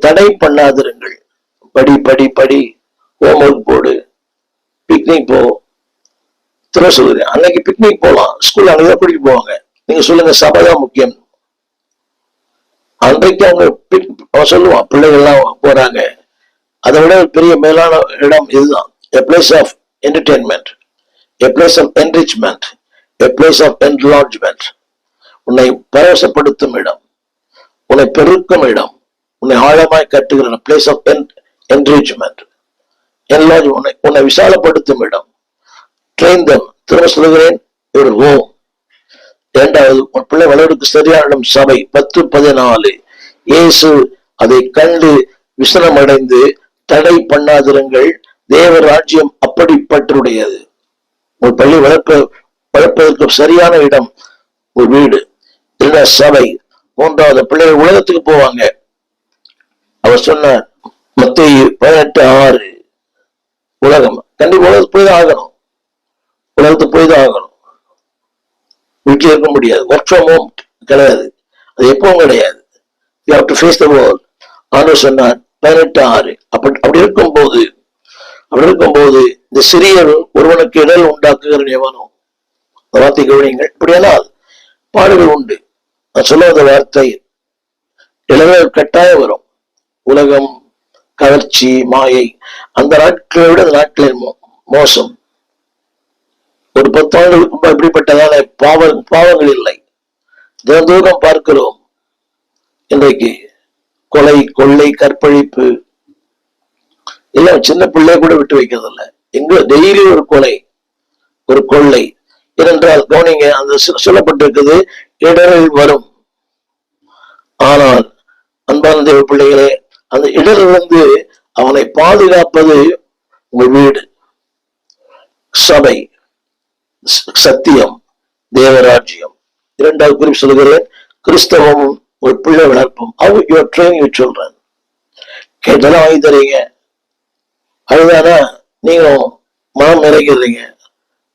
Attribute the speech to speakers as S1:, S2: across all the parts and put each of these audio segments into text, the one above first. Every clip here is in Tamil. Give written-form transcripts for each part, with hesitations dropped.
S1: தடை பண்ணாதிருங்கள். படி படி படி, ஹோம்ஒர்க் போடு, பிக்னிக் போ. சொல்லுறேன், அன்னைக்கு பிக்னிக் போகலாம், ஸ்கூல் அன்னைக்கு கூட்டிட்டு போவாங்க. நீங்க சொல்லுங்க, சபைதான் முக்கியம். அன்றைக்கு அவங்க சொல்லுவான், பிள்ளைகள்லாம் போறாங்க. அதை விட பெரிய மேலான இடம் இதுதான். A place of entertainment, a place of enrichment, a place of enlargement. உன்னை பரவசப்படுத்தும் இடம், உன்னை பெருக்கும் இடம், உன்னை ஆழமாய் கட்டுகிற place of enrichment, enlarge, உன்னை விசாலப்படுத்தும் இடம். Train them. திரும்ப சொல்லுகிறேன், your home. இரண்டாவது, உன் பிள்ளை வளர்வுக்கு சரியான இடம் சபை. 10:14. இயேசு அதை கண்டு விசனம் அடைந்து, தடை பண்ணாதிருங்கள், தேவ ராஜ்யம் அப்படிப்பட்டுடையது. உங்கள் பள்ளி வளர்ப்பதற்கு சரியான இடம் ஒரு வீடு, இல்ல சபை. மூன்றாவது, பிள்ளைகள் உலகத்துக்கு போவாங்க. அவர் சொன்னார், மத்தேயு 18:6, உலகம். கண்டிப்பா உலகத்துக்கு போய் தான் ஆகணும், உலகத்துக்கு போய் தான் ஆகணும். வீட்டில் இருக்க முடியாது. ஒர்க் ஃப்ரம் ஹோம் கிடையாது, அது எப்பவும் கிடையாது. You have to face the world. ஆண்டவர் சொன்னார் 18:6. அப்படி இருக்கும்போது இந்த சிறியர் ஒருவனுக்கு இடல் உண்டாக்குகிற எவனோ, வார்த்தை கவனிங்கள். இப்படியானால் பாடுகள் உண்டு. நான் சொல்லாத வார்த்தை இளவர் கட்டாயம் வரும். உலகம், கவர்ச்சி, மாயை, அந்த நாட்களை விட அந்த நாட்களில் மோசம். ஒரு 10 ஆண்டுகளுக்கு இப்படிப்பட்டதான பாவங்கள் இல்லை. தினந்தோறும் பார்க்கிறோம். இன்றைக்கு கொலை, கொள்ளை, கற்பழிப்பு இல்ல, சின்ன பிள்ளை கூட விட்டு வைக்கிறது இல்லை. எங்க டெய்லி ஒரு கொலை, ஒரு கொள்ளை. ஏனென்றால் கவனிங்க, அந்த சொல்லப்பட்டிருக்குது, இடர்கள் வரும். ஆனால் அன்பான தேவ பிள்ளைகளே, அந்த இடரிலிருந்து அவனை பாதுகாப்பது உங்கள் வீடு, சபை, சத்தியம், தேவராஜ்யம். இரண்டாவது குறிப்பு சொல்லுகிறேன், கிறிஸ்தவமும் ஒரு பிள்ளை வளர்ப்பும். How you are training your children. கேட்டெல்லாம் வாங்கி தரீங்க, அதுதானா நீங்க மனம் நிறைகிறீங்க.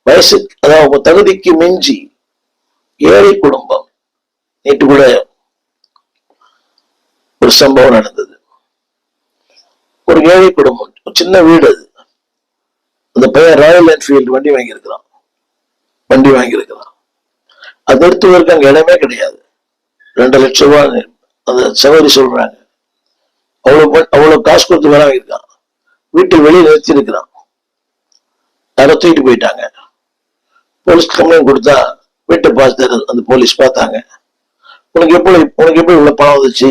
S1: வயசு, அதாவது உங்க தகுதிக்கு மிஞ்சி ஏழை குடும்பம். நேற்று கூட ஒரு சம்பவம் நடந்தது. ஒரு ஏழை குடும்பம், சின்ன வீடு. அது அந்த பையன் ராயல் என்ஃபீல்டு வண்டி வாங்கியிருக்கிறான். அது நிறுத்துவதற்கு அங்க இடமே கிடையாது. 2 லட்சம் ரூபாய் அந்த சகோதரி சொல்றாங்க. அவ்வளவு காசு கொடுத்து வேலை வாங்கியிருக்கான். வீட்டுக்கு வெளியே நிறுத்தி இருக்கிறான். யாரோ தூக்கிட்டு போயிட்டாங்க. போலீஸ் கம்ப்ளைண்ட் கொடுத்தா வீட்டை பார்த்து அந்த போலீஸ் பார்த்தாங்க. உனக்கு எப்படி இவ்வளவு பணம் வந்துச்சு